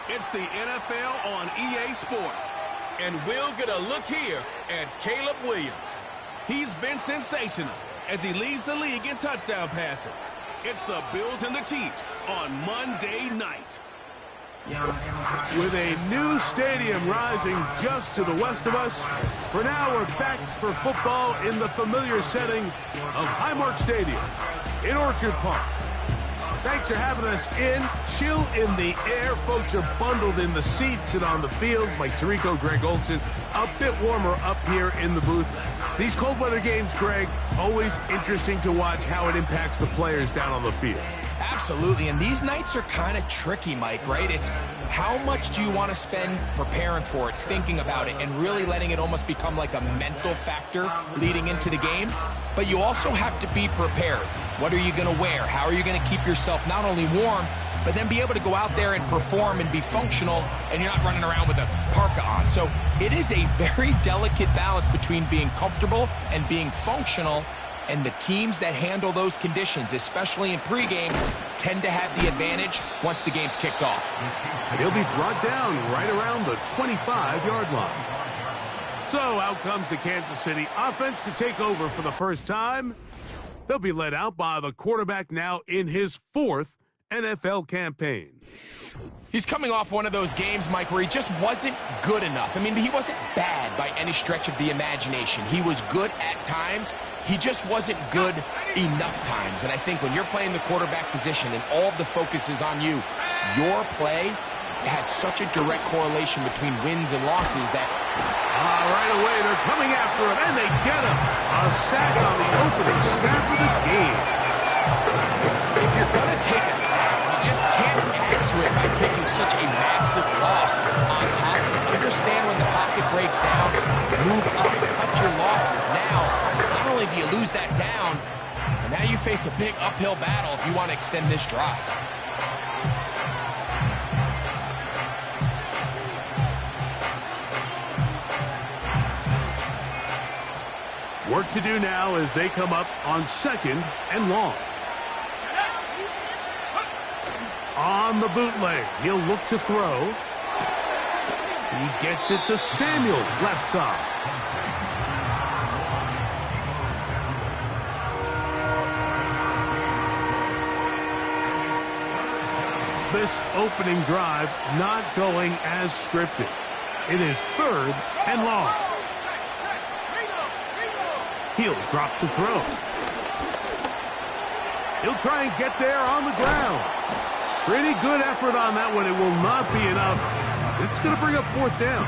It's the NFL on EA Sports. And we'll get a look here at Caleb Williams. He's been sensational as he leads the league in touchdown passes. It's the Bills and the Chiefs on Monday night. With a new stadium rising just to the west of us, for now we're back for football in the familiar setting of Highmark Stadium in Orchard Park. Thanks for having us in. Chill in the air. Folks are bundled in the seats and on the field. Mike Tirico, Greg Olson. A bit warmer up here in the booth. These cold weather games, Greg, always interesting to watch how it impacts the players down on the field. Absolutely, and these nights are kind of tricky, Mike, right? It's how much do you want to spend preparing for it, thinking about it, and really letting it almost become like a mental factor leading into the game. But you also have to be prepared. What are you going to wear? How are you going to keep yourself not only warm, but then be able to go out there and perform and be functional, and you're not running around with a parka on. So it is a very delicate balance between being comfortable and being functional. And the teams that handle those conditions, especially in pregame, tend to have the advantage once the game's kicked off. And he'll be brought down right around the 25-yard line. So out comes the Kansas City offense to take over for the first time. They'll be led out by the quarterback now in his fourth NFL campaign. He's coming off one of those games, Mike, where he just wasn't good enough. I mean, he wasn't bad by any stretch of the imagination. He was good at times. He just wasn't good enough times. And I think when you're playing the quarterback position and all of the focus is on you, your play has such a direct correlation between wins and losses that... right away, they're coming after him, and they get him. A sack on the opening snap of the game. If you're going to take a sack, you just can't add to it by taking such a massive loss on top of it. Understand when the pocket breaks down, move up, cut your losses. Now, not only do you lose that down, but now you face a big uphill battle if you want to extend this drive. Work to do now as they come up on second and long. On the bootleg, he'll look to throw. He gets it to Samuel, left side. This opening drive not going as scripted. It is third and long. He'll drop to throw. He'll try and get there on the ground. Pretty good effort on that one. It will not be enough. It's going to bring up fourth down.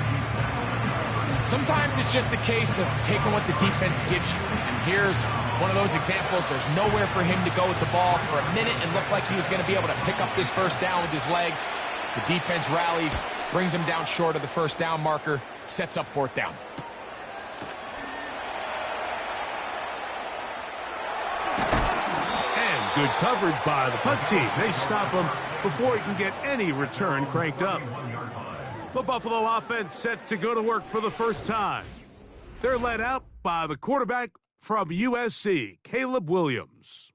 Sometimes it's just a case of taking what the defense gives you. And here's one of those examples. There's nowhere for him to go with the ball. For a minute, it looked like he was going to be able to pick up this first down with his legs. The defense rallies, brings him down short of the first down marker, sets up fourth down. Good coverage by the punt team. They stop him before he can get any return cranked up. The Buffalo offense set to go to work for the first time. They're led out by the quarterback from USC, Caleb Williams.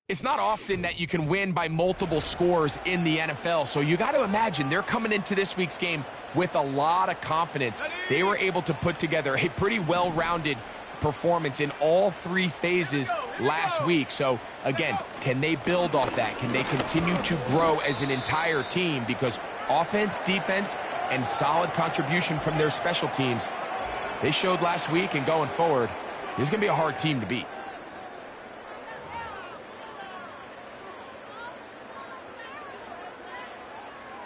It's not often that you can win by multiple scores in the NFL, so you got to imagine they're coming into this week's game with a lot of confidence. They were able to put together a pretty well-rounded performance in all three phases last week. So again, can they build off that? Can they continue to grow as an entire team? Because offense, defense, and solid contribution from their special teams, they showed last week, and going forward, this is going to be a hard team to beat.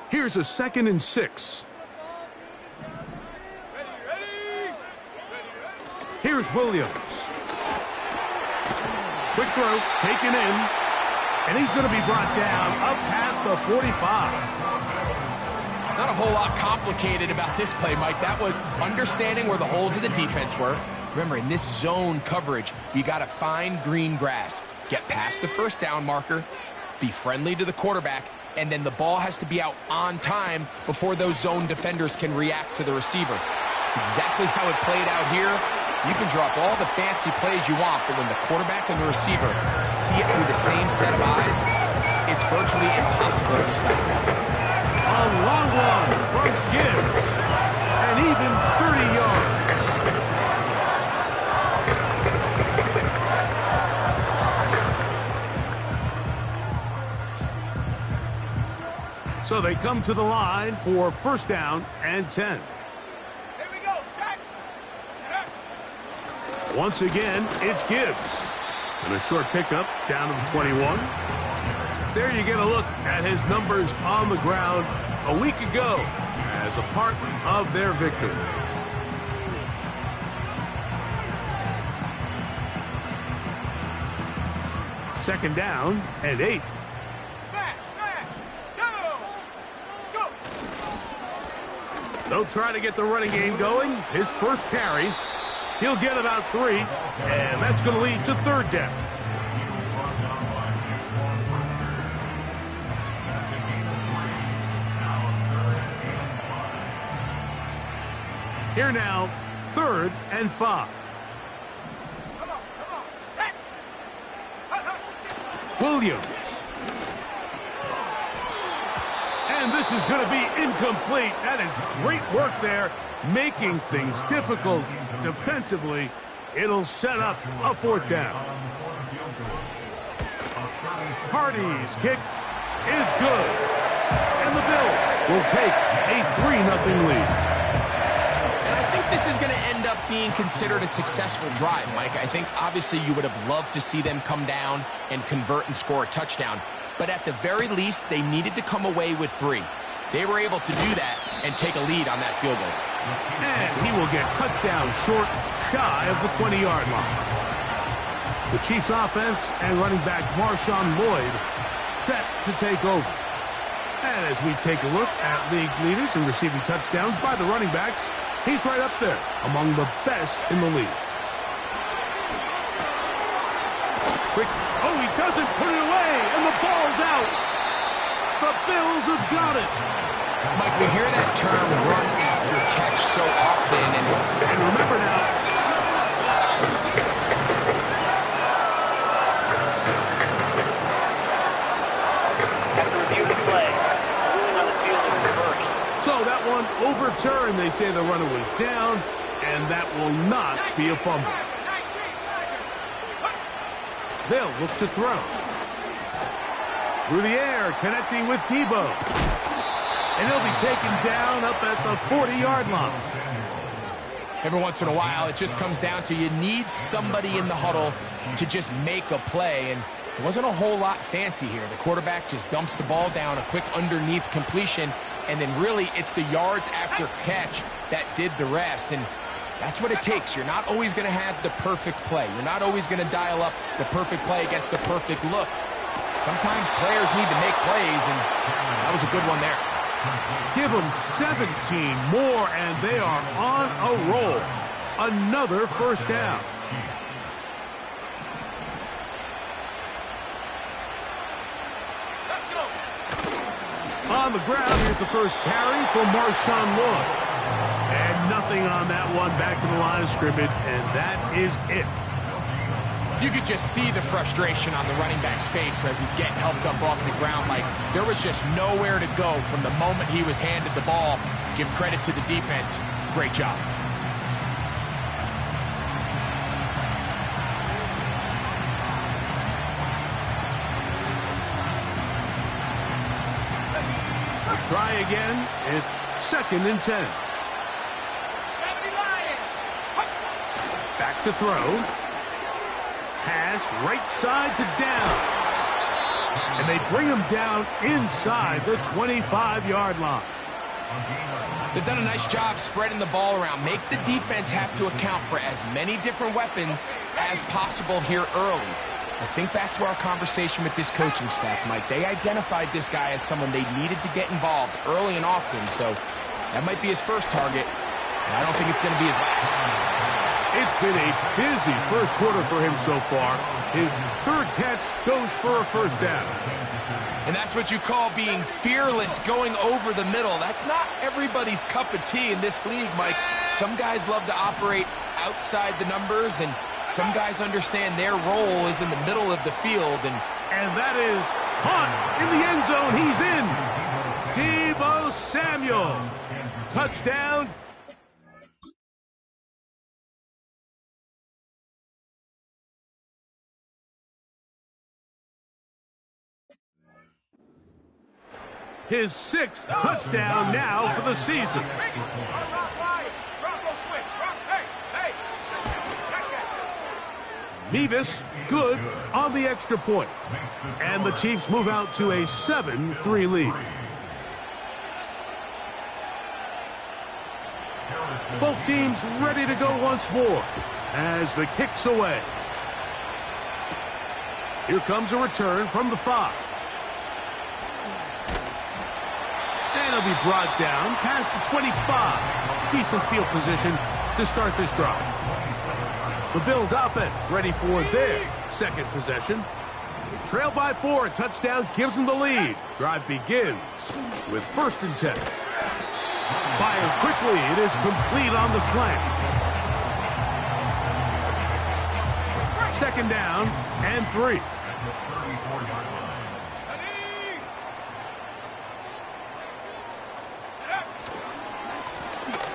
Here's a 2nd and 6. Here's Williams. Quick throw, taken in, and he's going to be brought down up past the 45. Not a whole lot complicated about this play, Mike. That was understanding where the holes of the defense were. Remember, in this zone coverage, you got to find green grass. Get past the first down marker, be friendly to the quarterback, and then the ball has to be out on time before those zone defenders can react to the receiver. It's exactly how it played out here. You can drop all the fancy plays you want, but when the quarterback and the receiver see it through the same set of eyes, it's virtually impossible to stop. A long one from Gibbs, and even 30 yards. So they come to the line for first down and 10. Here we go, set. Once again, it's Gibbs. And a short pickup down to the 21. There you get a look at his numbers on the ground a week ago as a part of their victory. Second down and 8. Smash, go, go. They'll try to get the running game going. His first carry, he'll get about 3, and that's going to lead to third down. Here now, third and 5. Come on, set. Williams. And this is going to be incomplete. That is great work there, making things difficult defensively. It'll set up a fourth down. Hardy's kick is good. And the Bills will take a 3-0 lead. This is going to end up being considered a successful drive, Mike. I think obviously you would have loved to see them come down and convert and score a touchdown. But at the very least, they needed to come away with 3. They were able to do that and take a lead on that field goal. And he will get cut down short, shy of the 20-yard line. The Chiefs offense and running back Marshawn Lloyd set to take over. And as we take a look at league leaders in receiving touchdowns by the running backs, he's right up there among the best in the league. Quick. Oh, he doesn't put it away, and the ball's out. The Bills have got it. Mike, we hear that term run after catch so often. And remember now, After review the play, ruling on the field is reversed. so that one overturned. They say the runner was down, and that will not be a fumble. They'll look to throw. Through the air, connecting with Debo. And he'll be taken down up at the 40-yard line. Every once in a while, it just comes down to you need somebody in the huddle to just make a play. And it wasn't a whole lot fancy here. The quarterback just dumps the ball down, a quick underneath completion, and then really it's the yards after catch that did the rest. And that's what it takes. You're not always going to have the perfect play. You're not always going to dial up the perfect play against the perfect look. Sometimes players need to make plays, and that was a good one there. Give them 17 more, and they are on a roll. Another first down. Let's go. On the ground, here's the first carry for Marshawn Lloyd. And nothing on that one. Back to the line of scrimmage, and that is it. You could just see the frustration on the running back's face as he's getting helped up off the ground. Like, there was just nowhere to go from the moment he was handed the ball. Give credit to the defense. Great job. Try again. It's second and 10. 70 Lions. Back to throw. Pass right side to down. And they bring him down inside the 25-yard line. They've done a nice job spreading the ball around. Make the defense have to account for as many different weapons as possible here early. I think back to our conversation with this coaching staff, Mike. They identified this guy as someone they needed to get involved early and often, so that might be his first target. And I don't think it's going to be his last. It's been a busy first quarter for him so far. His third catch goes for a first down. And that's what you call being fearless, going over the middle. That's not everybody's cup of tea in this league, Mike. Some guys love to operate outside the numbers, and some guys understand their role is in the middle of the field. And that is caught in the end zone. He's in. Deebo Samuel. Touchdown. His sixth touchdown now for the season. Mevis good on the extra point. And the Chiefs move out to a 7-3 lead. Both teams ready to go once more as the kick's away. Here comes a return from the 5. And he'll be brought down past the 25. Decent field position to start this drive. The Bills offense ready for their second possession. They trail by 4. A touchdown gives them the lead. Drive begins with 1st and 10. Fires quickly. It is complete on the slant. 2nd down and 3.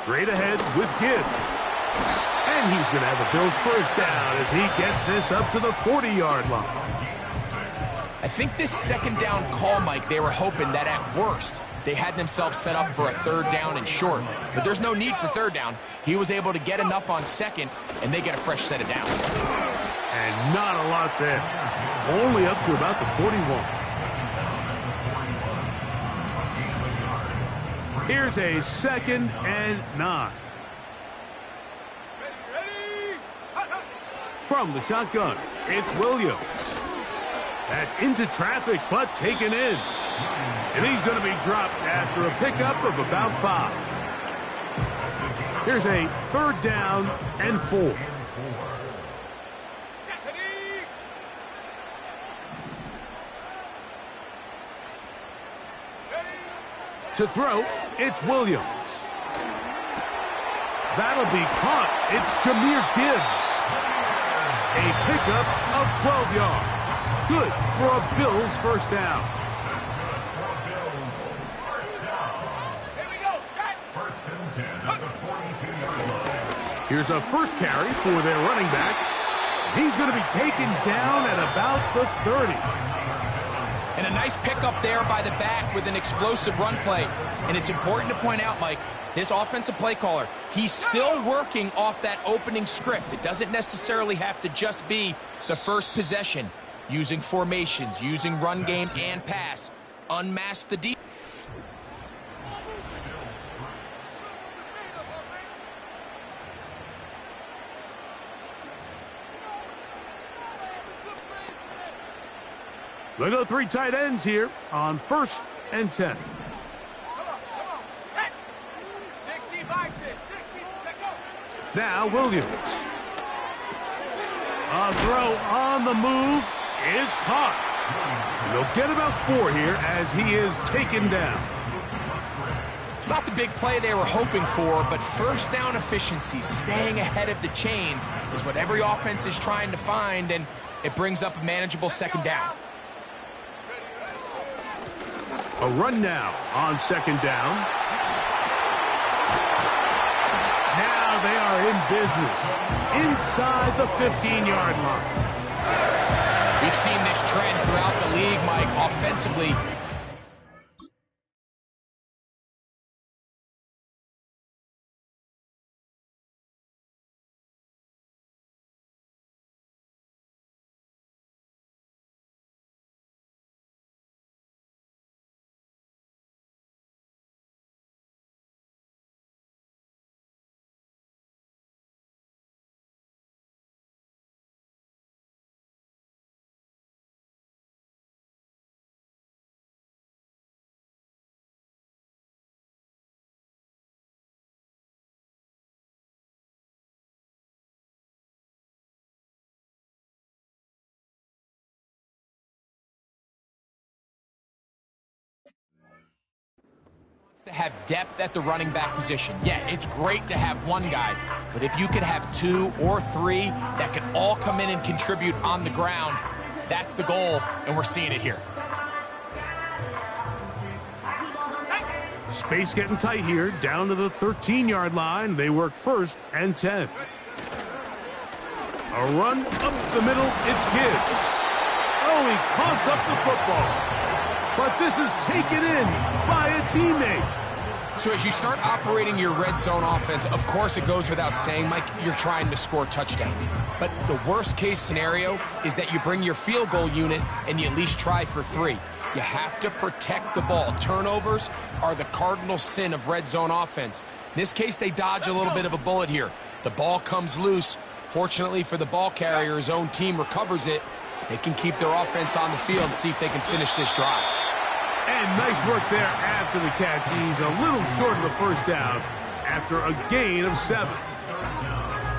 Straight ahead with Gibbs. And he's going to have a Bills first down as he gets this up to the 40-yard line. I think this 2nd down call, Mike, they were hoping that at worst they had themselves set up for a 3rd down and short. But there's no need for 3rd down. He was able to get enough on 2nd, and they get a fresh set of downs. And not a lot there. Only up to about the 41. Here's a 2nd and 9. From the shotgun, it's Williams. That's into traffic, but taken in. And he's going to be dropped after a pickup of about 5. Here's a 3rd down and 4. To throw, it's Williams. That'll be caught. It's Jahmyr Gibbs. A pickup of 12 yards. Good for a Bills first down. Here we go, set. Here's a first carry for their running back. He's going to be taken down at about the 30. And a nice pickup there by the back with an explosive run play. And it's important to point out, Mike, this offensive play caller, he's still working off that opening script. It doesn't necessarily have to just be the first possession. Using formations, using run game and pass. Unmask the defense. They go 3 tight ends here on 1st and 10. Come on, set. 60 by 6, 60, set, go. Now Williams. A throw on the move is caught. And they'll get about 4 here as he is taken down. It's not the big play they were hoping for, but first down efficiency, staying ahead of the chains, is what every offense is trying to find, and it brings up a manageable 2nd down. A run now on 2nd down. Now they are in business inside the 15-yard line. We've seen this trend throughout the league, Mike, offensively. To have depth at the running back position. Yeah, it's great to have one guy, but if you could have 2 or 3 that can all come in and contribute on the ground, that's the goal, and we're seeing it here. Space getting tight here, down to the 13-yard line. They work 1st and 10. A run up the middle, it's Gibbs. Oh, he coughs up the football. But this is taken in by a teammate. So as you start operating your red zone offense, of course it goes without saying, Mike, you're trying to score touchdowns. But the worst case scenario is that you bring your field goal unit and you at least try for 3. You have to protect the ball. Turnovers are the cardinal sin of red zone offense. In this case, they dodge a little bit of a bullet here. The ball comes loose. Fortunately for the ball carrier, his own team recovers it. They can keep their offense on the field and see if they can finish this drive. And nice work there after the catch. He's a little short of the first down after a gain of 7.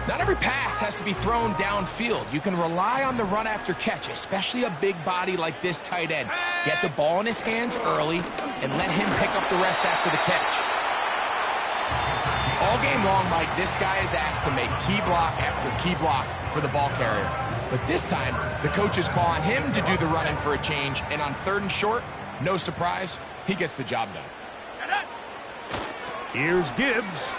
Not every pass has to be thrown downfield. You can rely on the run after catch, especially a big body like this tight end. Get the ball in his hands early and let him pick up the rest after the catch. All game long, Mike, this guy is asked to make key block after key block for the ball carrier. But this time, the coaches call on him to do the running for a change, and on 3rd and short, no surprise, he gets the job done. Here's Gibbs.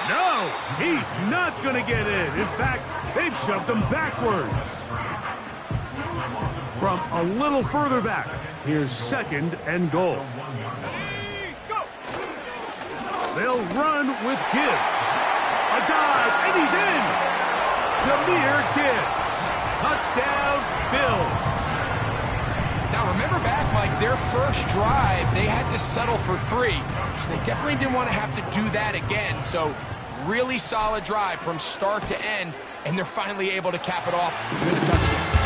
No, he's not going to get in. In fact, they've shoved him backwards. From a little further back, here's 2nd and goal. They'll run with Gibbs. A dive, and he's in. Jahmyr Gibbs. Touchdown, Bills. Now, remember back, Mike, their first drive, they had to settle for 3. So they definitely didn't want to have to do that again. So really solid drive from start to end, and they're finally able to cap it off with a touchdown.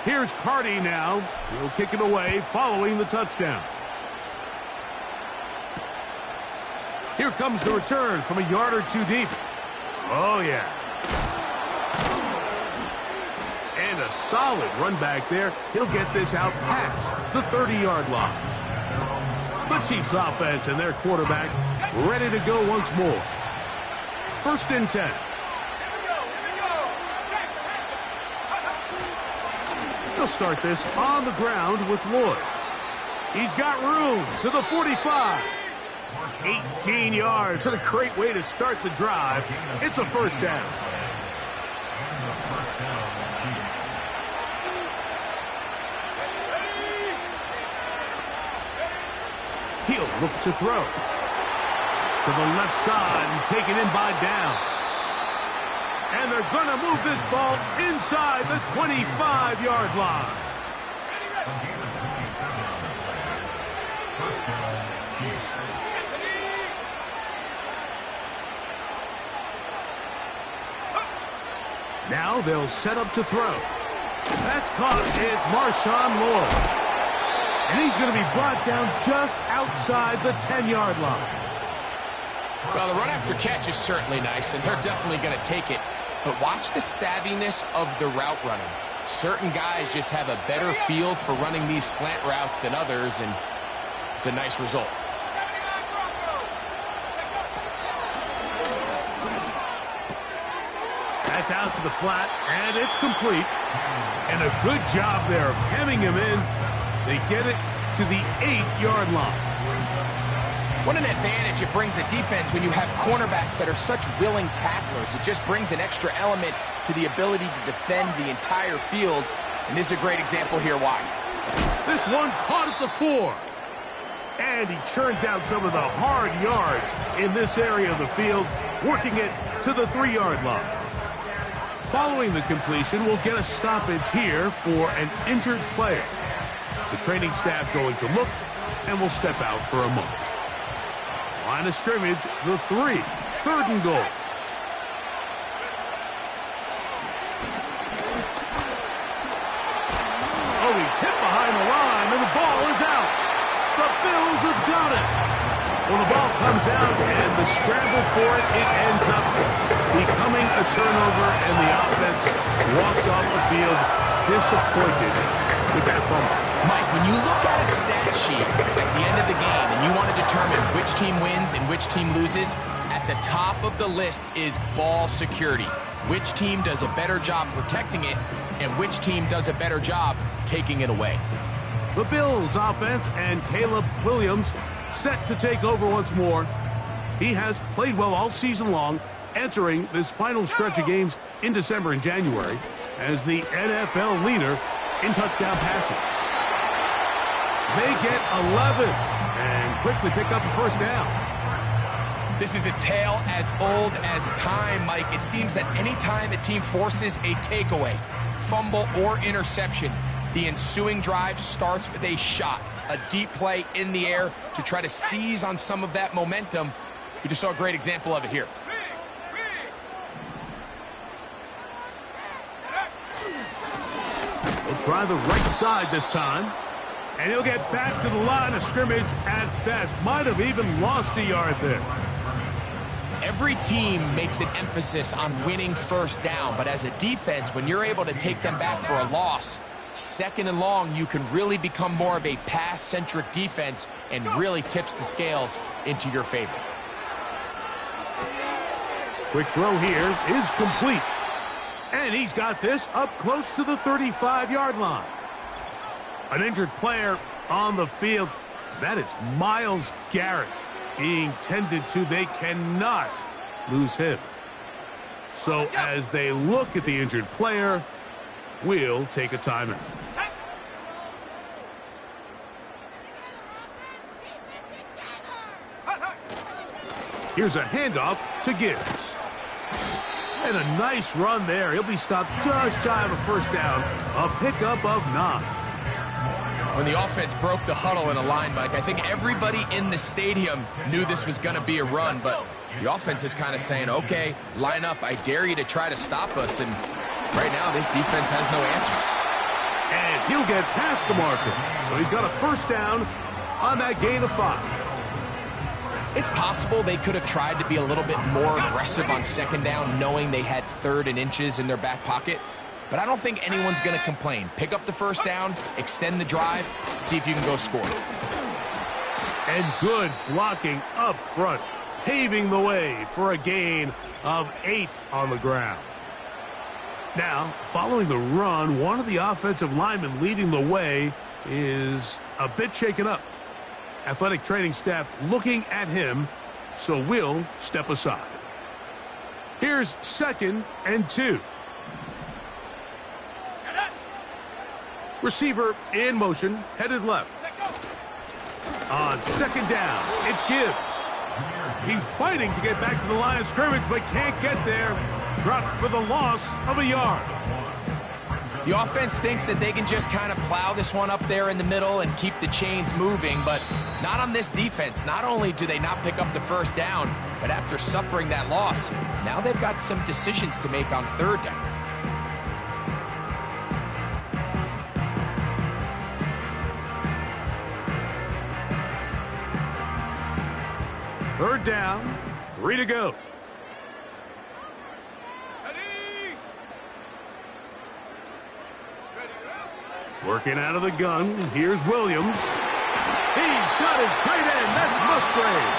Here's Carty now. He'll kick it away following the touchdown. Here comes the return from a yard or 2 deep. Oh, yeah. And a solid run back there. He'll get this out past the 30-yard line. The Chiefs offense and their quarterback ready to go once more. 1st and 10. He'll start this on the ground with Lloyd. He's got room to the 45. 18 yards. What a great way to start the drive. It's a 1st down. He'll look to throw. It's to the left side and taken in by Downs. And they're going to move this ball inside the 25-yard line. Now they'll set up to throw. That's caught. It's Marshawn Lloyd. And he's going to be brought down just outside the 10-yard line. Well, the run after catch is certainly nice, and they're definitely going to take it. But watch the savviness of the route running. Certain guys just have a better field for running these slant routes than others, and it's a nice result. That's out to the flat, and it's complete. And a good job there of hemming him in. They get it to the 8-yard line. What an advantage it brings a defense when you have cornerbacks that are such willing tacklers. It just brings an extra element to the ability to defend the entire field. And this is a great example here why. This one caught at the 4. And he churns out some of the hard yards in this area of the field, working it to the 3-yard line. Following the completion, we'll get a stoppage here for an injured player. The training staff going to look, and will step out for a moment. Line of scrimmage, the 3. 3rd and goal. Oh, he's Well, the ball comes out, and the scramble for it, it ends up becoming a turnover, and the offense walks off the field disappointed with that fumble. Mike, when you look at a stat sheet at the end of the game and you want to determine which team wins and which team loses, at the top of the list is ball security. Which team does a better job protecting it, and which team does a better job taking it away. The Bills offense and Caleb Williams set to take over once more. He has played well all season long, entering this final stretch of games in December and January as the NFL leader in touchdown passes. They get 11 and quickly pick up a first down. This is a tale as old as time, Mike. It seems that anytime a team forces a takeaway, fumble, or interception, the ensuing drive starts with a shot, a deep play in the air to try to seize on some of that momentum. We just saw a great example of it here. He'll try the right side this time. And he'll get back to the line of scrimmage at best. Might have even lost a yard there. Every team makes an emphasis on winning first down, but as a defense, when you're able to take them back for a loss, second and long, you can really become more of a pass-centric defense and really tips the scales into your favor. Quick throw here is complete. And he's got this up close to the 35-yard line. An injured player on the field. That is Myles Garrett being tended to. They cannot lose him. So as they look at the injured player, we'll take a timeout. Here's a handoff to Gibbs. And a nice run there. He'll be stopped just shy of a first down. A pickup of 9. When the offense broke the huddle in a line, Mike, I think everybody in the stadium knew this was going to be a run, but the offense is kind of saying, okay, line up. I dare you to try to stop us. And right now, this defense has no answers. And he'll get past the marker. So he's got a first down on that gain of 5. It's possible they could have tried to be a little bit more aggressive on second down, knowing they had 3rd and inches in their back pocket. But I don't think anyone's going to complain. Pick up the first down, extend the drive, see if you can go score. And good blocking up front, paving the way for a gain of 8 on the ground. Now, following the run, one of the offensive linemen leading the way is a bit shaken up. Athletic training staff looking at him, so we'll step aside. Here's 2nd and 2. Receiver in motion, headed left. On 2nd down, it's Gibbs. He's fighting to get back to the line of scrimmage, but can't get there. Dropped for the loss of a yard. The offense thinks that they can just kind of plow this one up there in the middle and keep the chains moving, but not on this defense. Not only do they not pick up the first down, but after suffering that loss, now they've got some decisions to make on 3rd down. Third down, 3 to go. Working out of the gun, here's Williams. He's got his tight end, that's Musgrave.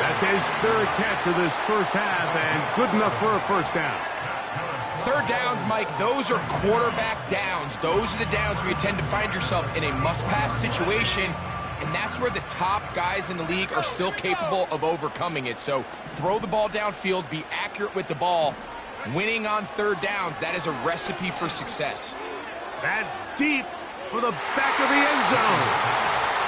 That's his 3rd catch of this first half, and good enough for a first down. 3rd downs, Mike, those are quarterback downs. Those are the downs where you tend to find yourself in a must-pass situation, and that's where the top guys in the league are still capable of overcoming it. So throw the ball downfield, be accurate with the ball. Winning on 3rd downs, that is a recipe for success. That's deep for the back of the end zone.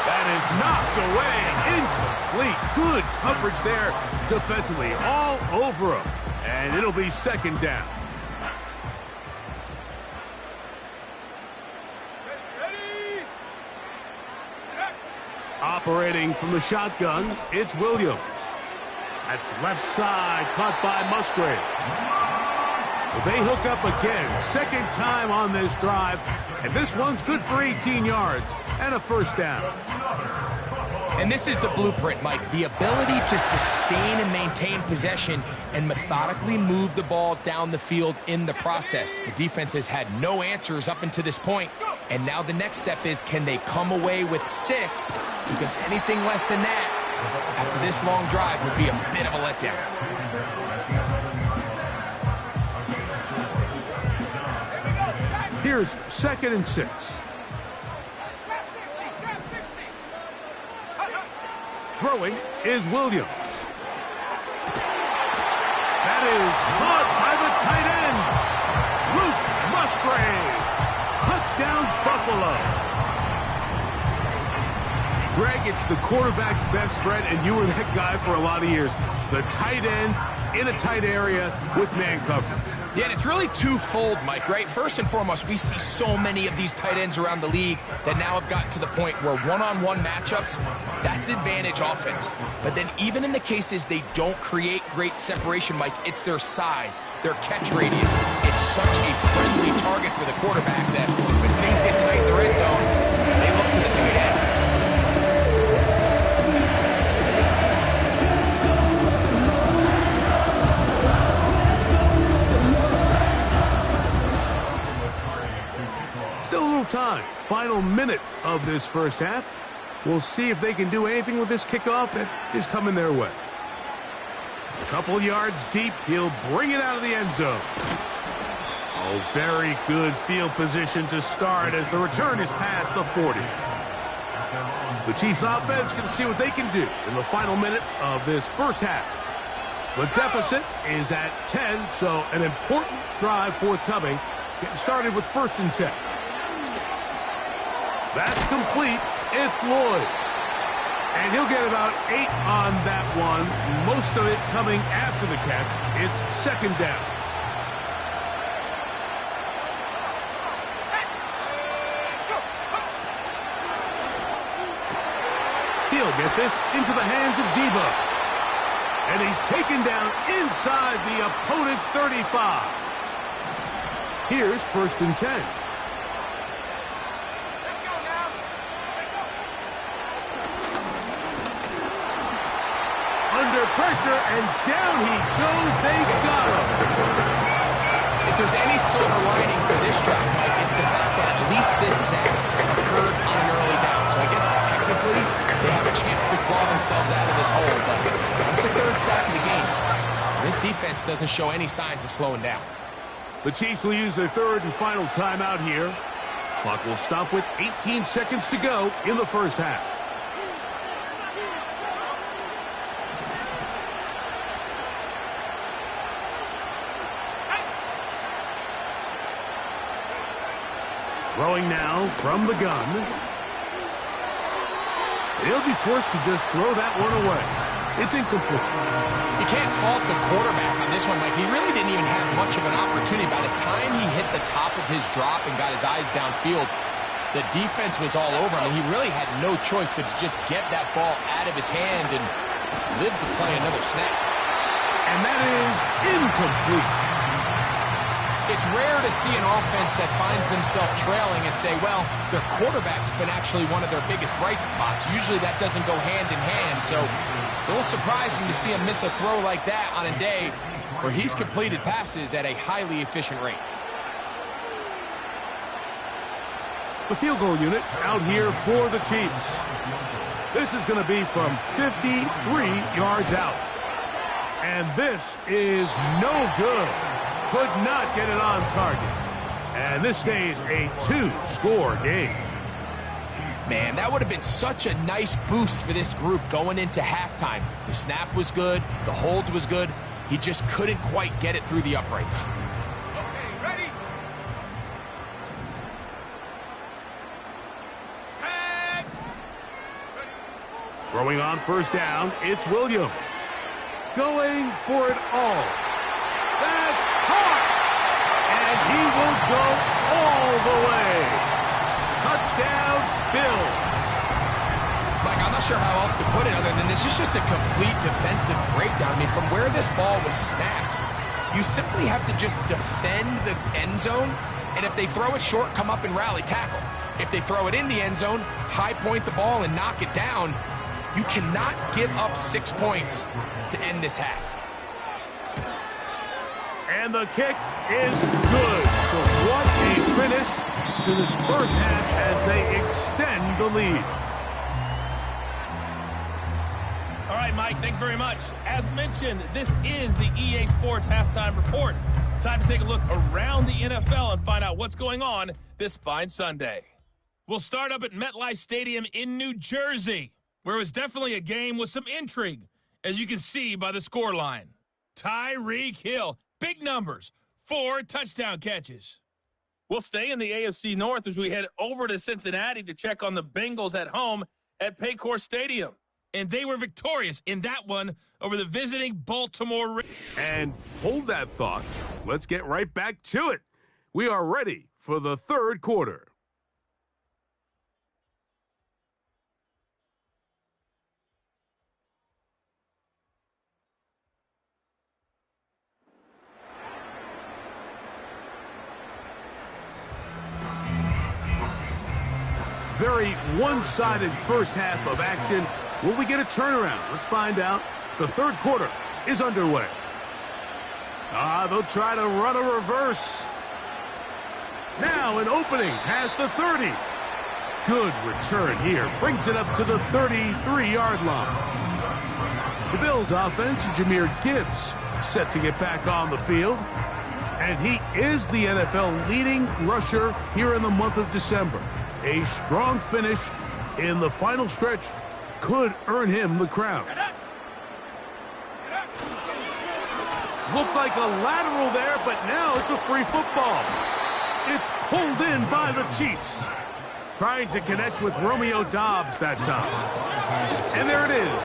That is knocked away. Incomplete. Good coverage there defensively. All over him. And it'll be 2nd down. Operating from the shotgun, it's Williams. That's left side, caught by Musgrave. They hook up again, 2nd time on this drive, and this one's good for 18 yards and a first down. And this is the blueprint, Mike. The ability to sustain and maintain possession and methodically move the ball down the field in the process. The defense has had no answers up until this point, and now the next step is, can they come away with 6? Because anything less than that, after this long drive, would be a bit of a letdown. Here's 2nd and 6. Throwing is Williams. That is caught by the tight end, Luke Musgrave. Touchdown, Buffalo. Greg, it's the quarterback's best friend, and you were that guy for a lot of years. The tight end in a tight area with man coverage. Yeah, and it's really twofold, Mike, right? First and foremost, we see so many of these tight ends around the league that now have gotten to the point where one-on-one matchups, that's advantage offense. But then even in the cases they don't create great separation, Mike, it's their size, their catch radius. It's such a friendly target for the quarterback that when things get tight in the red zone, they look to the tight end. Still a little time. Final minute of this first half. We'll see if they can do anything with this kickoff that is coming their way. A couple yards deep. He'll bring it out of the end zone. Oh, very good field position to start as the return is past the 40. The Chiefs offense going to see what they can do in the final minute of this first half. The deficit is at 10, so an important drive forthcoming. Getting started with 1st and 10. That's complete. It's Lloyd. And he'll get about 8 on that one. Most of it coming after the catch. It's 2nd down. He'll get this into the hands of Debo. And he's taken down inside the opponent's 35. Here's 1st and 10. Under pressure, and down he goes. They got him. If there's any silver lining for this drive, Mike, it's the fact that at least this sack occurred on an early down. So I guess technically they have a chance to claw themselves out of this hole, but it's the 3rd sack of the game. This defense doesn't show any signs of slowing down. The Chiefs will use their 3rd and final timeout here. Clock will stop with 18 seconds to go in the first half. Throwing now from the gun. He'll be forced to just throw that one away. It's incomplete. You can't fault the quarterback on this one. Like, he really didn't even have much of an opportunity. By the time he hit the top of his drop and got his eyes downfield, the defense was all over him. He really had no choice but to just get that ball out of his hand and live to play another snap. And that is incomplete. It's rare to see an offense that finds themselves trailing and say, well, their quarterback's been actually one of their biggest bright spots. Usually that doesn't go hand in hand, so it's a little surprising to see him miss a throw like that on a day where he's completed passes at a highly efficient rate. The field goal unit out here for the Chiefs. This is going to be from 53 yards out. And this is no good. Could not get it on target. And this stays a 2-score game. Man, that would have been such a nice boost for this group going into halftime. The snap was good. The hold was good. He just couldn't quite get it through the uprights. Okay, ready? Set. Throwing on 1st down, it's Williams. Going for it all. That's caught! And he will go all the way. Touchdown, Bills. Mike, I'm not sure how else to put it other than this is just a complete defensive breakdown. I mean, from where this ball was snapped, you simply have to just defend the end zone, and if they throw it short, come up and rally tackle. If they throw it in the end zone, high point the ball and knock it down. You cannot give up 6 points to end this half. And the kick is good. So what a finish to this first half as they extend the lead. All right, Mike, thanks very much. As mentioned, this is the EA Sports Halftime Report. Time to take a look around the NFL and find out what's going on this fine Sunday. We'll start up at MetLife Stadium in New Jersey, where it was definitely a game with some intrigue, as you can see by the scoreline. Tyreek Hill, big numbers, 4 touchdown catches. We'll stay in the AFC North as we head over to Cincinnati to check on the Bengals at home at Paycor Stadium. And they were victorious in that one over the visiting Baltimore Ravens. And hold that thought. Let's get right back to it. We are ready for the third quarter. Very one-sided first half of action. Will we get a turnaround? Let's find out. The third quarter is underway. They'll try to run a reverse. Now an opening past the 30. Good return here. Brings it up to the 33-yard line. The Bills offense, Jahmyr Gibbs, set to get back on the field. And he is the NFL leading rusher here in the month of December. A strong finish in the final stretch could earn him the crown. Looked like a lateral there, but now it's a free football. It's pulled in by the Chiefs. Trying to connect with Romeo Doubs that time. And there it is.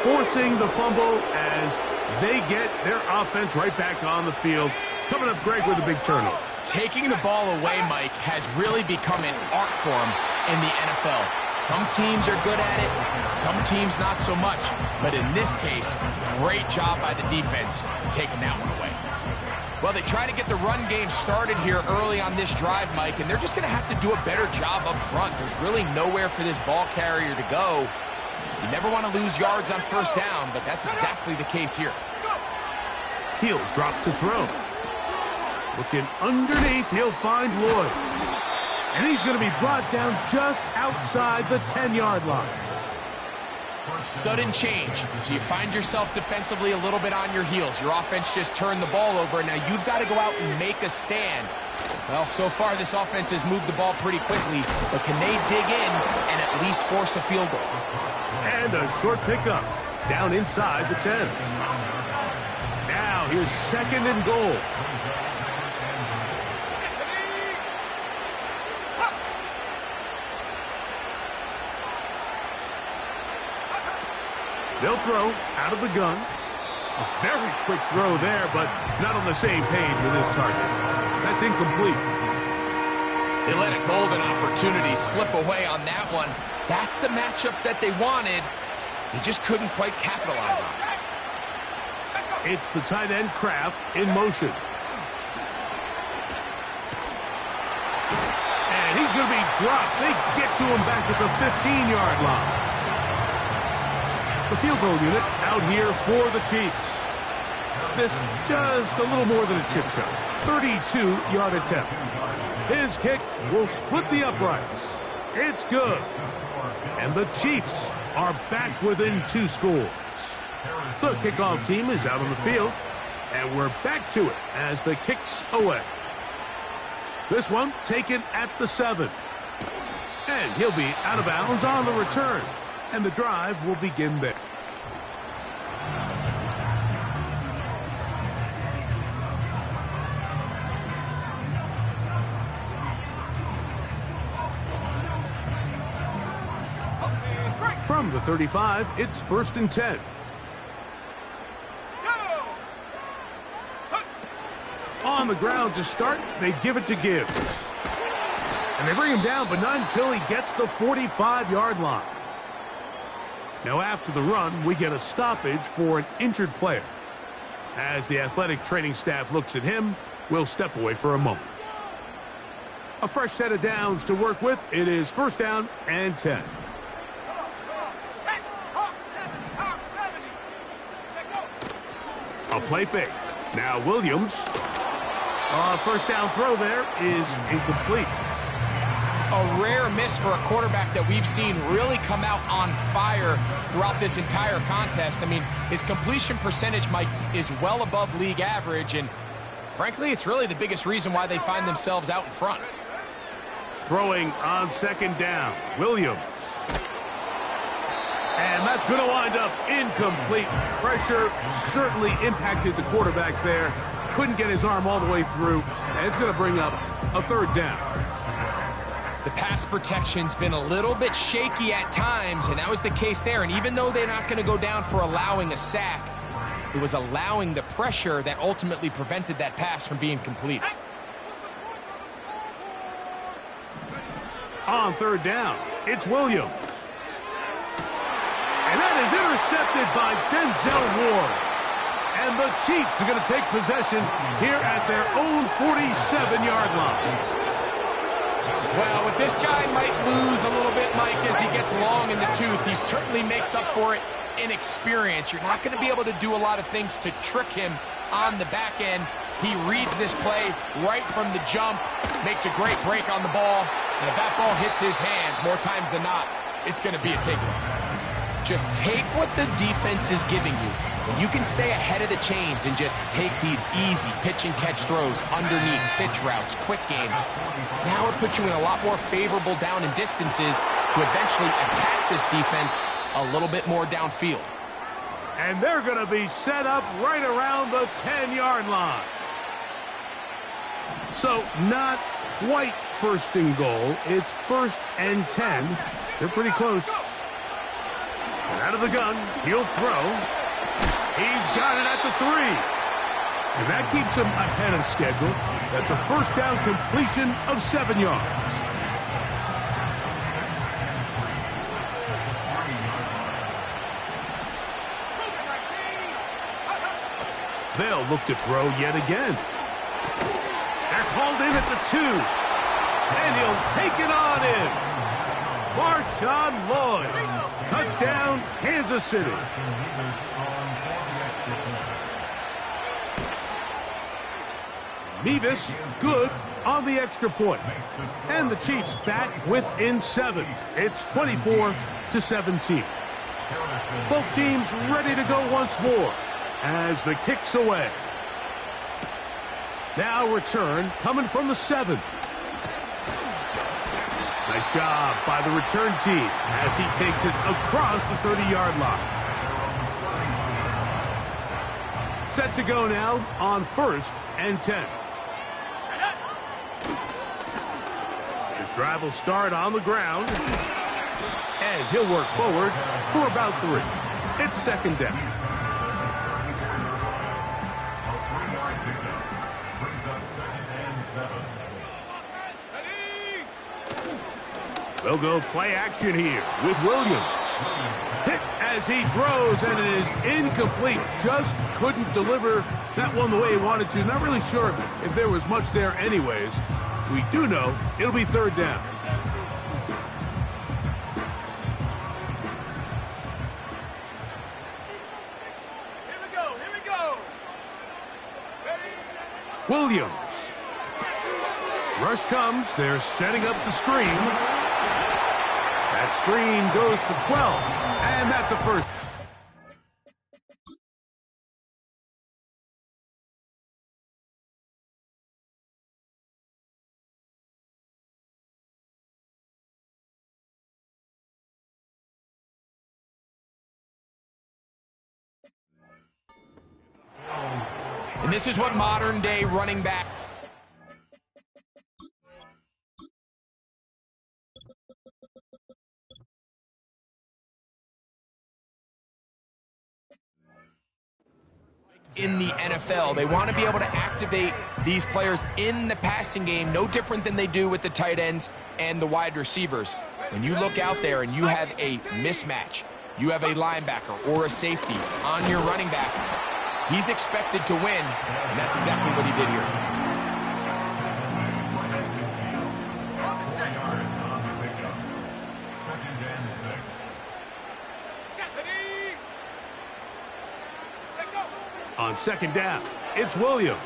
Forcing the fumble as they get their offense right back on the field. Coming up, Greg, with a big turnover. Taking the ball away, Mike, has really become an art form in the NFL. Some teams are good at it, some teams not so much. But in this case, great job by the defense taking that one away. Well, they try to get the run game started here early on this drive, Mike, and they're just going to have to do a better job up front. There's really nowhere for this ball carrier to go. You never want to lose yards on first down, but that's exactly the case here. He'll drop to throw. Looking underneath, he'll find Lloyd. And he's going to be brought down just outside the 10-yard line. Sudden change. So you find yourself defensively a little bit on your heels. Your offense just turned the ball over. Now you've got to go out and make a stand. Well, so far this offense has moved the ball pretty quickly. But can they dig in and at least force a field goal? And a short pickup down inside the 10. Now here's second and goal. They'll throw out of the gun. A very quick throw there, but not on the same page with his target. That's incomplete. They let a golden opportunity slip away on that one. That's the matchup that they wanted. They just couldn't quite capitalize on it. It's the tight end Kraft in motion. And he's going to be dropped. They get to him back at the 15-yard line. The field goal unit out here for the Chiefs. This just a little more than a chip shot. 32-yard attempt. His kick will split the uprights. It's good. And the Chiefs are back within 2 scores. The kickoff team is out on the field. And we're back to it as the kick's away. This one taken at the 7. And he'll be out of bounds on the return. And the drive will begin there. From the 35, it's 1st and 10. On the ground to start, they give it to Gibbs. And they bring him down, but not until he gets the 45-yard line. Now after the run, we get a stoppage for an injured player. As the athletic training staff looks at him, we'll step away for a moment. A fresh set of downs to work with. It is 1st down and 10. A play fake. Now Williams. First down throw there is incomplete. A rare miss for a quarterback that we've seen really come out on fire throughout this entire contest. I mean, his completion percentage, Mike, is well above league average, and frankly, it's really the biggest reason why they find themselves out in front. Throwing on second down, Williams. And that's going to wind up incomplete. Pressure certainly impacted the quarterback there. Couldn't get his arm all the way through, and it's going to bring up a third down. The pass protection's been a little bit shaky at times, and that was the case there. And even though they're not going to go down for allowing a sack, it was allowing the pressure that ultimately prevented that pass from being complete. On third down, it's Williams. And that is intercepted by Denzel Ward. And the Chiefs are going to take possession here at their own 47-yard line. Well, with this guy might lose a little bit, Mike, as he gets long in the tooth. He certainly makes up for it in experience. You're not going to be able to do a lot of things to trick him on the back end. He reads this play right from the jump, makes a great break on the ball, and if that ball hits his hands more times than not, it's going to be a takeaway. Just take what the defense is giving you. When you can stay ahead of the chains and just take these easy pitch and catch throws underneath, pitch routes, quick game, now it puts you in a lot more favorable down and distances to eventually attack this defense a little bit more downfield. And they're going to be set up right around the 10-yard line. So not quite first and goal. It's 1st and 10. They're pretty close. And out of the gun, he'll throw. He's got it at the 3. And that keeps him ahead of schedule. That's a first down completion of 7 yards. They'll look to throw yet again. They're called in at the 2. And he'll take it on in. Marshawn Lloyd. Touchdown, Kansas City. Mevis, good on the extra point. And the Chiefs back within 7. It's 24-17. Both teams ready to go once more as the kick's away. Now return coming from the 7. Nice job by the return team as he takes it across the 30-yard line. Set to go now on 1st and 10. His drive will start on the ground. And he'll work forward for about 3. It's 2nd down. They'll go play action here with Williams. Hit as he throws, and it is incomplete. Just couldn't deliver that one the way he wanted to. Not really sure if there was much there anyways. We do know it'll be 3rd down. Here we go. Ready? Williams. Rush comes. They're setting up the screen. That screen goes for 12, and that's a first. And this is what modern-day running back... in the NFL. They want to be able to activate these players in the passing game, no different than they do with the tight ends and the wide receivers. When you look out there and you have a mismatch, you have a linebacker or a safety on your running back, he's expected to win, and that's exactly what he did here. On second down, it's Williams.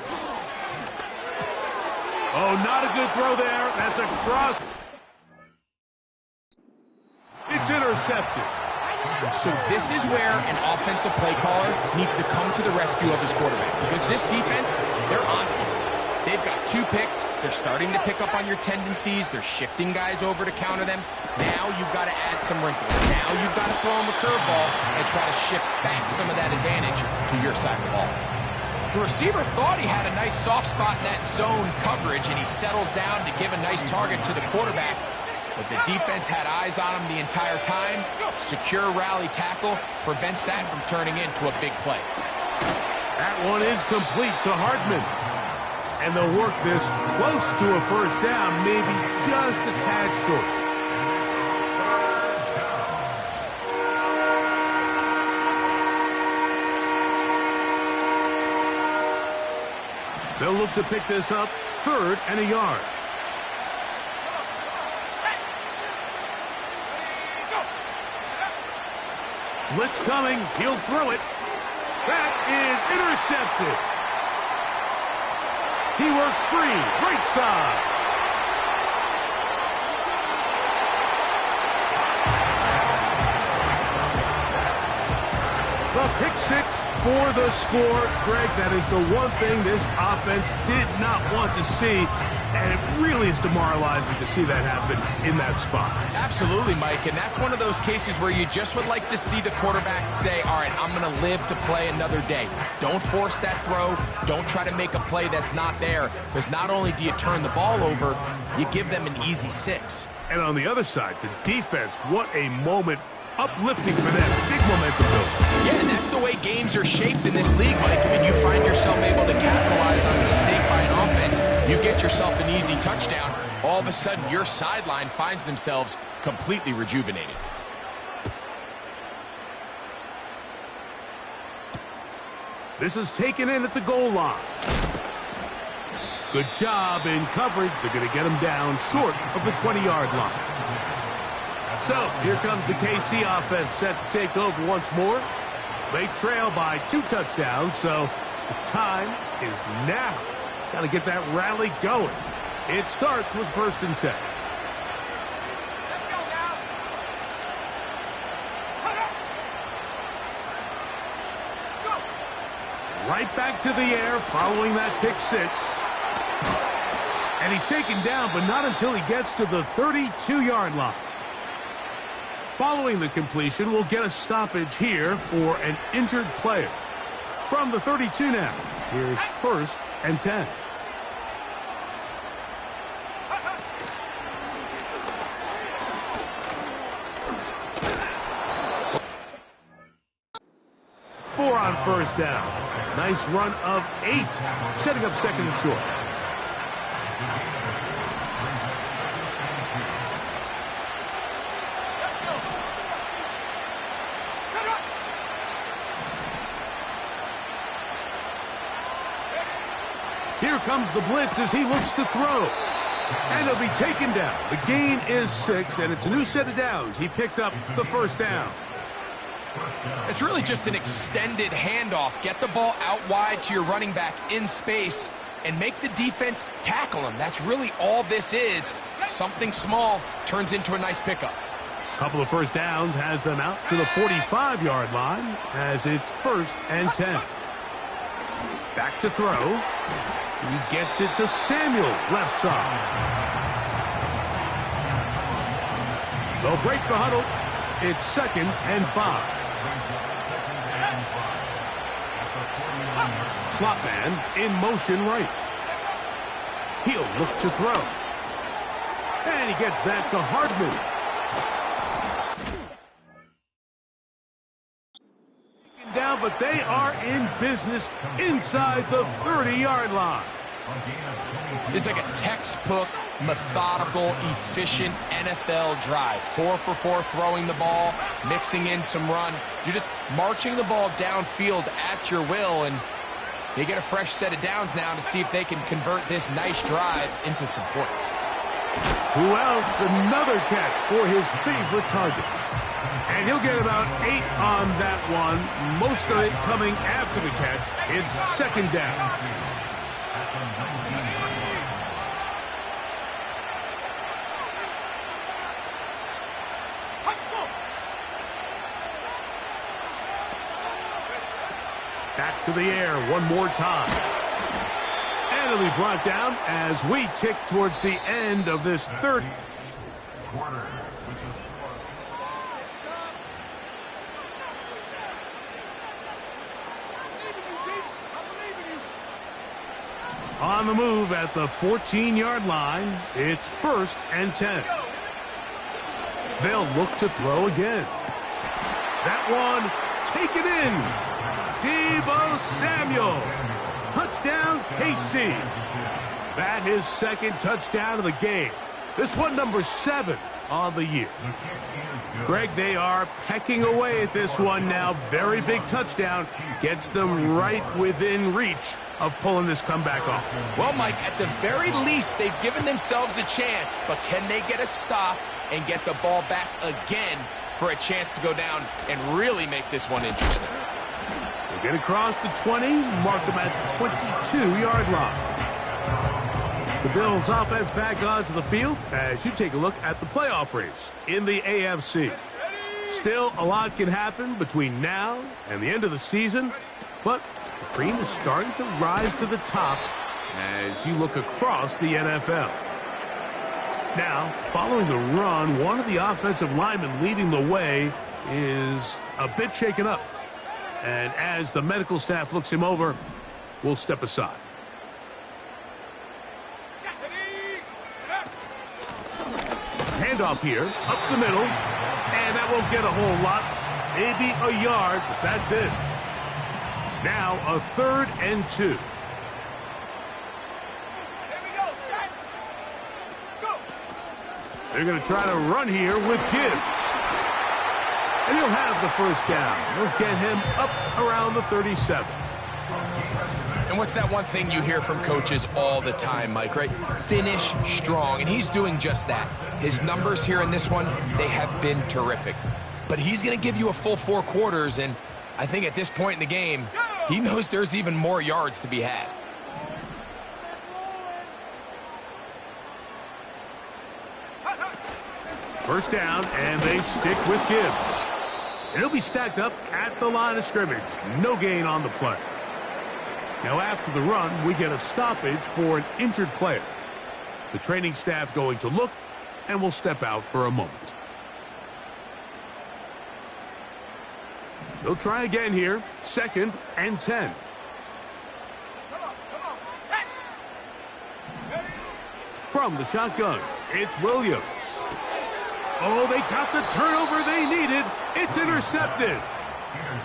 Oh, not a good throw there. That's a cross. It's intercepted. So this is where an offensive play caller needs to come to the rescue of his quarterback, because this defense, they're on to him. They've got 2 picks. They're starting to pick up on your tendencies. They're shifting guys over to counter them. Now you've got to add some wrinkles. Now you've got to throw him a curveball and try to shift back some of that advantage to your side of the ball. The receiver thought he had a nice soft spot in that zone coverage, and he settles down to give a nice target to the quarterback. But the defense had eyes on him the entire time. Secure rally tackle prevents that from turning into a big play. That one is complete to Hartman. And they'll work this close to a first down, maybe just a tad short. They'll look to pick this up, 3rd and a yard. Blitz coming. He'll throw it. That is intercepted. He works free. Right side. The pick 6 for the score. Greg, that is the one thing this offense did not want to see. And it really is demoralizing to see that happen in that spot. Absolutely, Mike, and that's one of those cases where you just would like to see the quarterback say, all right, I'm going to live to play another day. Don't force that throw. Don't try to make a play that's not there, because not only do you turn the ball over, you give them an easy 6. And on the other side, the defense, what a moment. Uplifting for them. Big momentum build. Yeah, and that's the way games are shaped in this league, Mike. I mean, you find yourself able to capitalize on a mistake by an offense. You get yourself an easy touchdown. All of a sudden, your sideline finds themselves completely rejuvenated. This is taken in at the goal line. Good job in coverage. They're going to get him down short of the 20-yard line. So, here comes the KC offense set to take over once more. They trail by 2 touchdowns, so the time is now. Got to get that rally going. It starts with 1st and 10. Let's go now. Go. Right back to the air following that pick 6. And he's taken down, but not until he gets to the 32-yard line. Following the completion, we'll get a stoppage here for an injured player. From the 32 now, here's 1st and 10. Four on 1st down. Nice run of 8, setting up 2nd and short. Here comes the blitz as he looks to throw. And he'll be taken down. The gain is 6, and it's a new set of downs. He picked up the 1st down. It's really just an extended handoff. Get the ball out wide to your running back in space and make the defense tackle him. That's really all this is. Something small turns into a nice pickup. Couple of 1st downs has them out to the 45-yard line as it's 1st and 10. Back to throw. He gets it to Samuel, left side. They'll break the huddle. It's 2nd and 5. Slot man in motion right. He'll look to throw. And he gets that to Hartman. Down, but they are in business inside the 30-yard line. It's like a textbook, methodical, efficient NFL drive. 4 for 4 throwing the ball, mixing in some run. You're just marching the ball downfield at your will, and they get a fresh set of downs now to see if they can convert this nice drive into some points. Who else? Another catch for his favorite target. And And he'll get about 8 on that one, most of it coming after the catch. It's second down. Back to the air one more time. And it'll be brought down as we tick towards the end of this third quarter. On the move at the 14-yard line, it's 1st and 10. They'll look to throw again. That one, take it in. Deebo Samuel. Touchdown, KC. That his second touchdown of the game. This one number 7 on the year. Greg, they are pecking away at this one now. Very big touchdown. Gets them right within reach of pulling this comeback off. Well, Mike, at the very least, they've given themselves a chance, but can they get a stop and get the ball back again for a chance to go down and really make this one interesting? They get across the 20, mark them at the 22-yard line. The Bills offense back onto the field as you take a look at the playoff race in the AFC. Still, a lot can happen between now and the end of the season, but the cream is starting to rise to the top as you look across the NFL. Now, following the run, one of the offensive linemen leading the way is a bit shaken up. And as the medical staff looks him over, we'll step aside. Handoff here, up the middle, and that won't get a whole lot. Maybe a yard, but that's it. Now a 3rd and 2. Here we go, set. Go. They're going to try to run here with Gibbs. And he'll have the first down. They'll get him up around the 37. And what's that one thing you hear from coaches all the time, Mike, right? Finish strong, and he's doing just that. His numbers here in this one, they have been terrific. But he's going to give you a full 4 quarters, and I think at this point in the game, he knows there's even more yards to be had. First down, and they stick with Gibbs. And he'll be stacked up at the line of scrimmage. No gain on the play. Now after the run, we get a stoppage for an injured player. The training staff going to look, and we'll step out for a moment. They'll try again here. 2nd and 10. Come on, set. From the shotgun, it's Williams. Oh, they got the turnover they needed. It's intercepted.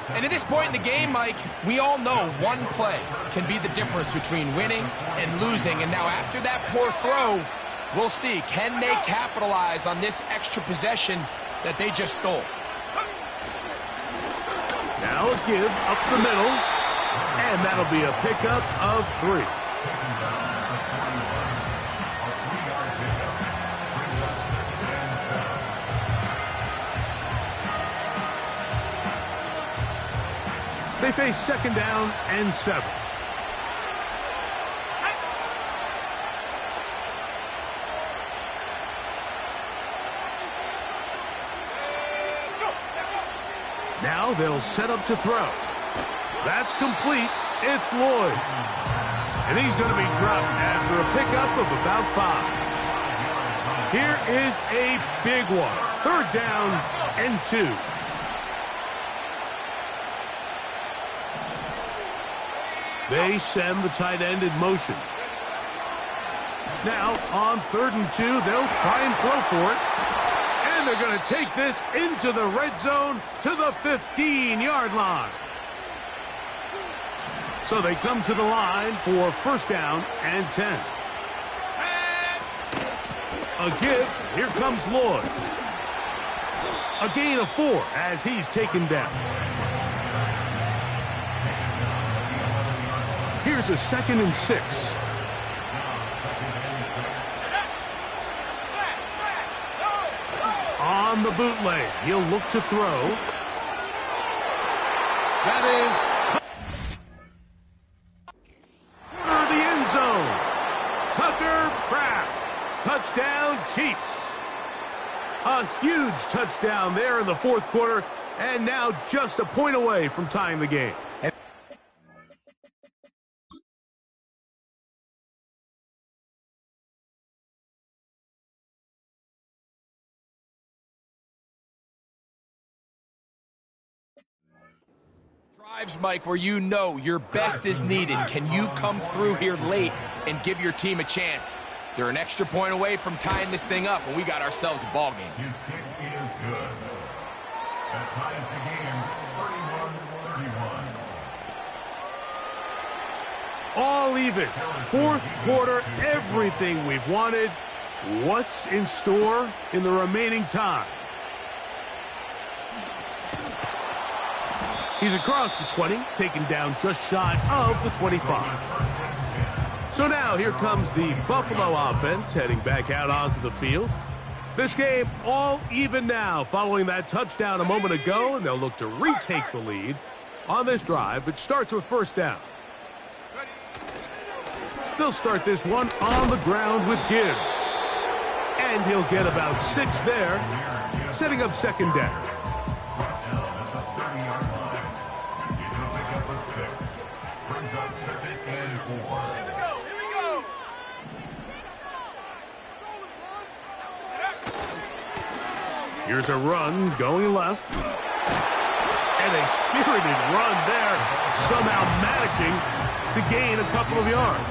And at this point in the game, Mike, we all know one play can be the difference between winning and losing. And now after that poor throw, we'll see. Can they capitalize on this extra possession that they just stole? Now a give up the middle, and that'll be a pickup of 3. They face 2nd down and 7. Now they'll set up to throw. That's complete. It's Lloyd. And he's going to be dropped after a pickup of about 5. Here is a big one. 3rd down and 2. They send the tight end in motion. Now, on 3rd and 2, they'll try and throw for it. And they're going to take this into the red zone to the 15-yard line. So they come to the line for 1st down and 10. A give. Here comes Lloyd. A gain of 4 as he's taken down. Here's a 2nd and 6. On the the bootleg. He'll look to throw. That is corner of the end zone. Tucker Kraft. Touchdown, Chiefs. A huge touchdown there in the fourth quarter, and now just a point away from tying the game. Drives, Mike, where you know your best is needed. Can you come through here late and give your team a chance? They're an extra point away from tying this thing up, and we got ourselves a ball game. His kick is good. That ties the game 31-31. All even. Fourth quarter, everything we've wanted. What's in store in the remaining time? He's across the 20, taken down just shy of the 25. So now here comes the Buffalo offense heading back out onto the field. This game all even now following that touchdown a moment ago, and they'll look to retake the lead on this drive. It starts with first down. They'll start this one on the ground with Gibbs. And he'll get about 6 there, setting up second down. Here's a run going left. And a spirited run there, somehow managing to gain a couple of yards.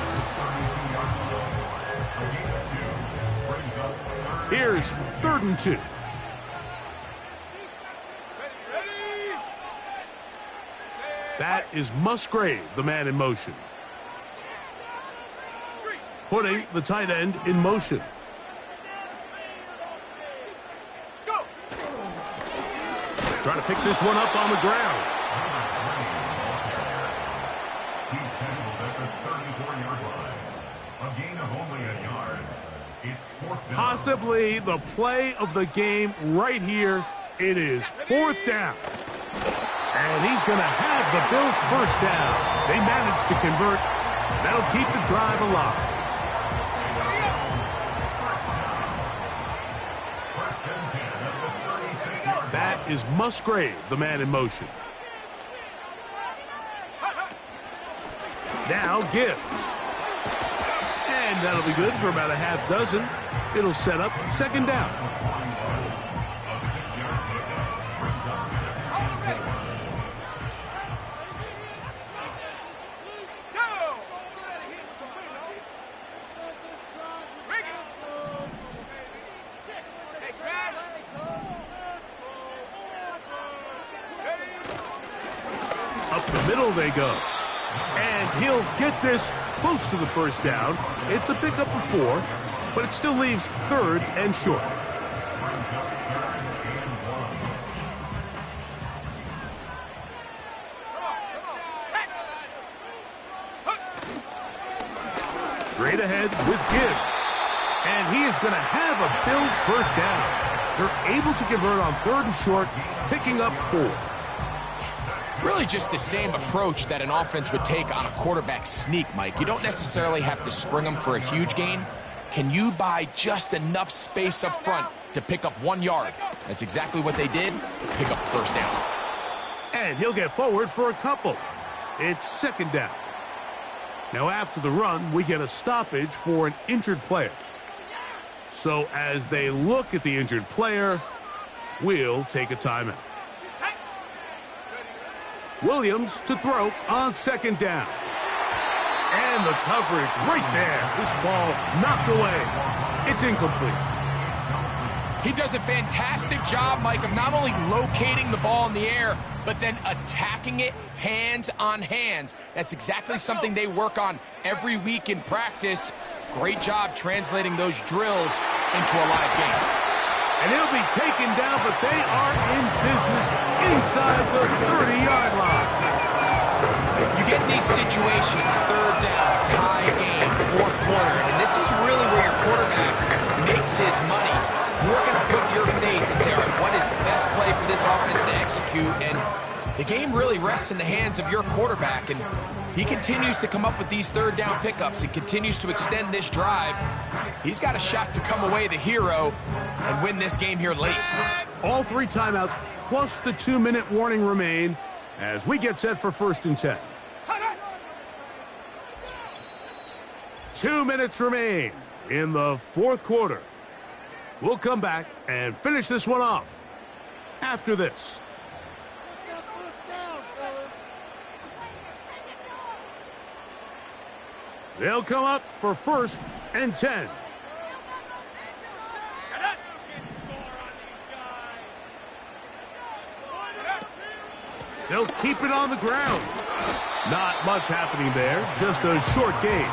Here's 3rd and 2. That is Musgrave, the man in motion. Putting the tight end in motion. Trying to pick this one up on the ground. He's handled at the 34-yard line. A gain of only a yard. It's 4th down. Possibly the play of the game right here. It is 4th down. And he's going to have the Bills' first down. They managed to convert. That'll keep the drive alive. That is Musgrave, the man in motion. Now Gibbs. And that'll be good for about a half dozen. It'll set up second down. Up the middle they go. And he'll get this close to the first down. It's a pickup of 4, but it still leaves 3rd and short. Straight ahead with Gibbs. And he is going to have a Bills first down. They're able to convert on 3rd and short, picking up 4. Really just the same approach that an offense would take on a quarterback sneak, Mike. You don't necessarily have to spring them for a huge gain. Can you buy just enough space up front to pick up 1 yard? That's exactly what they did. Pick up first down. And he'll get forward for a couple. It's second down. Now after the run, we get a stoppage for an injured player. So as they look at the injured player, we'll take a timeout. Williams to throw on second down. And the coverage right there. This ball knocked away. It's incomplete. He does a fantastic job, Mike, of not only locating the ball in the air, but then attacking it hands on hands. That's exactly something they work on every week in practice. Great job translating those drills into a live game. And he'll be taken down, but they are in business inside the 30-yard line. You get in these situations, 3rd down, tie game, 4th quarter, and this is really where your quarterback makes his money. You're going to put your faith and say, all right, what last play for this offense to execute, and the game really rests in the hands of your quarterback, and he continues to come up with these third down pickups and continues to extend this drive. He's got a shot to come away the hero and win this game here late. All 3 timeouts plus the 2-minute warning remain as we get set for 1st and 10. 2 minutes remain in the 4th quarter. We'll come back and finish this one off after this. They'll come up for 1st and 10. They'll keep it on the ground. Not much happening there, just a short gain.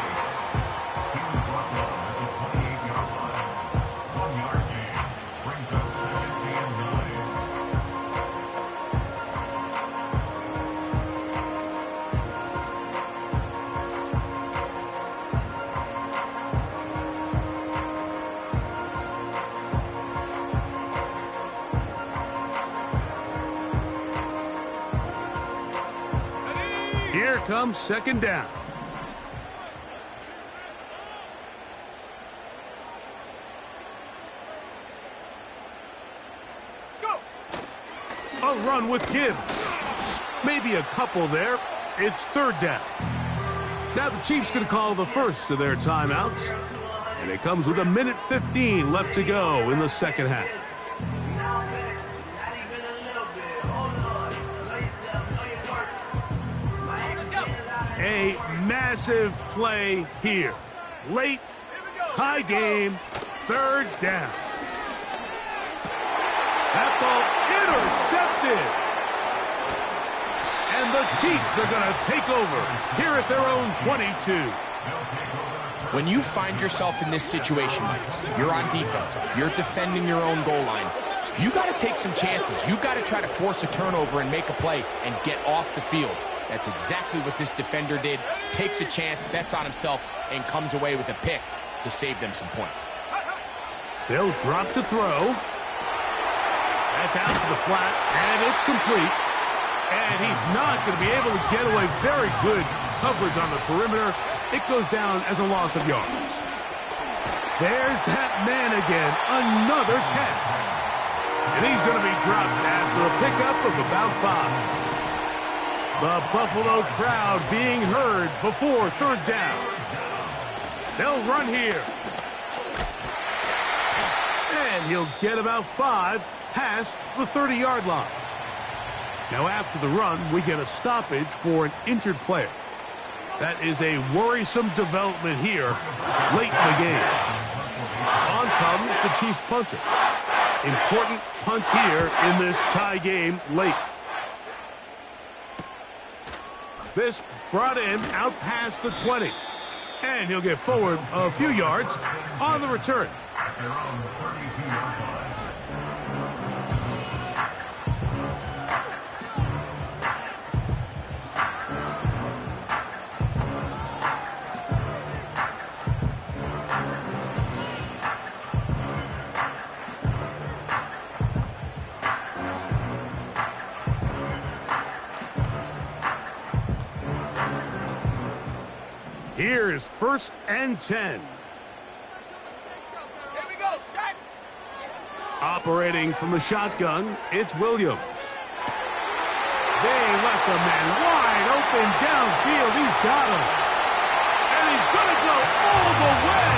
Here comes 2nd down. Go. A run with Gibbs. Maybe a couple there. It's 3rd down. Now the Chiefs going to call the first of their timeouts. And it comes with 1:15 left to go in the 2nd half. A massive play here. Late, tie game, 3rd down. That ball intercepted. And the Chiefs are going to take over here at their own 22. When you find yourself in this situation, Mike, you're on defense, you're defending your own goal line, you got to take some chances. You got to try to force a turnover and make a play and get off the field. That's exactly what this defender did. Takes a chance, bets on himself, and comes away with a pick to save them some points. They'll drop to throw. That's out to the flat, and it's complete. And he's not going to be able to get away. Very good coverage on the perimeter. It goes down as a loss of yards. There's that man again. Another catch. And he's going to be dropped after a pickup of about 5. The Buffalo crowd being heard before 3rd down. They'll run here. And he'll get about 5 past the 30-yard line. Now after the run, we get a stoppage for an injured player. That is a worrisome development here late in the game. On comes the Chiefs punter. Important punt here in this tie game late. This brought in out past the 20. And he'll get forward a few yards on the return. Here's 1st and 10. Here we go, set. Operating from the shotgun, it's Williams. They left a man wide open downfield. He's got him. And he's going to go all the way.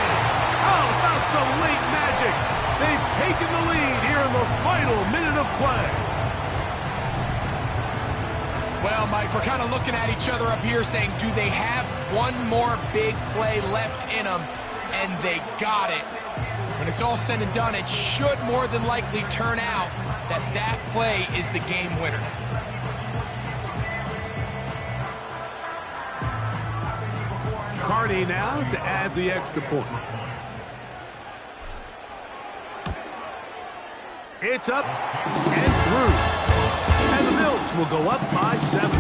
How about some late magic? They've taken the lead here in the final minute of play. Well, Mike, we're kind of looking at each other up here saying, do they have one more big play left in them? And they got it. When it's all said and done, it should more than likely turn out that that play is the game winner. Cardi now to add the extra point. It's up and through. And the Bills will go up by 7.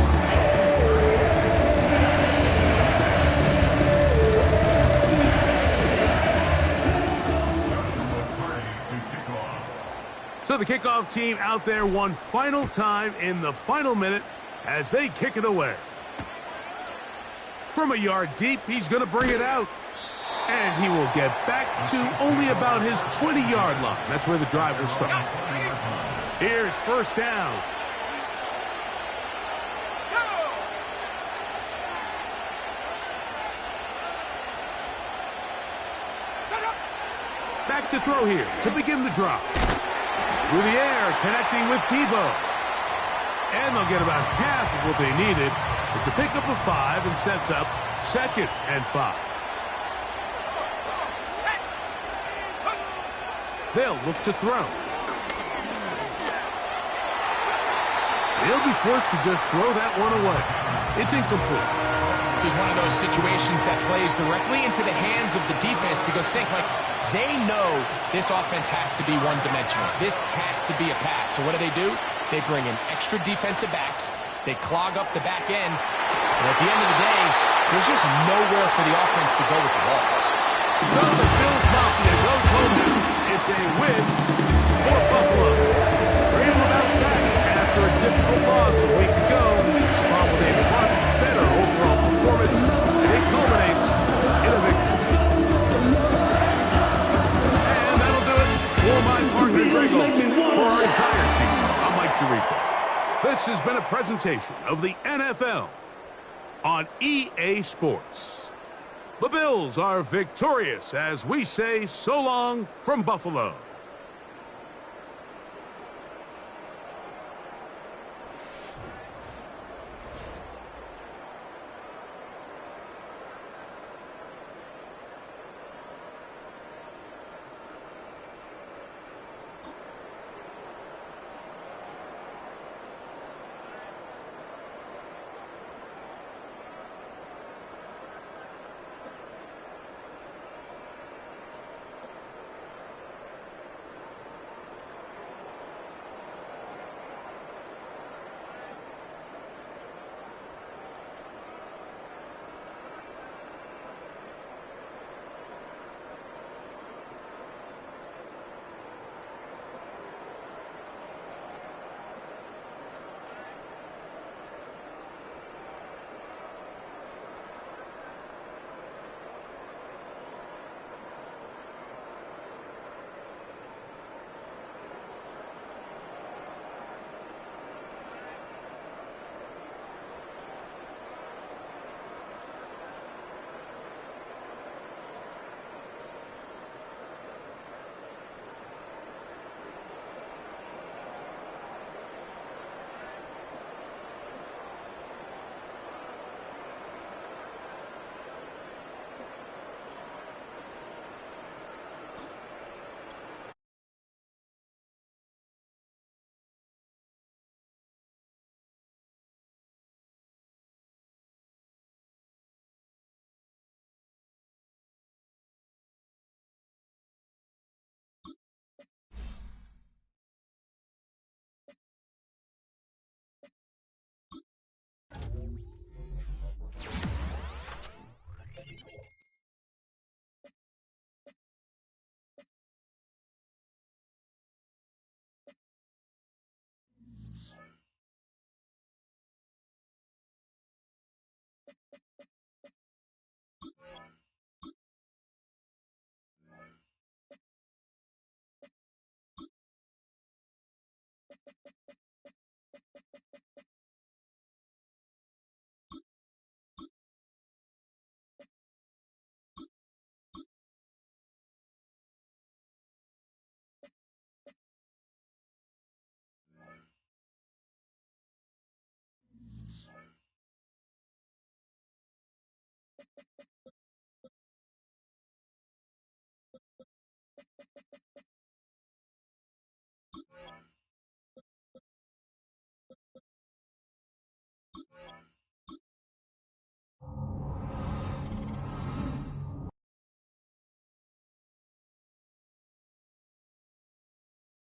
So So the kickoff team out there one final time in the final minute as they kick it away. From a yard deep, he's going to bring it out. And he will get back to only about his 20-yard line. That's where the drive will start. Here's first down. Back to throw here to begin the drop. Through the air, connecting with Debo. And they'll get about half of what they needed. It's a pickup of 5 and sets up 2nd and 5. They'll look to throw. They'll be forced to just throw that one away. It's incomplete. This is one of those situations that plays directly into the hands of the defense because think, like, they know this offense has to be one-dimensional. This has to be a pass. So what do? They bring in extra defensive backs. They clog up the back end. And at the end of the day, there's just nowhere for the offense to go with the ball. So the Bills Mafia goes home now. It's a win for Buffalo. They're able to bounce back after a difficult loss a week ago. Respond with a much better overall performance, and it culminates in a victory. And that'll do it for my partner, Greg Olsen. For our entire team, I'm Mike Tirico. This has been a presentation of the NFL on EA Sports. The Bills are victorious as we say so long from Buffalo.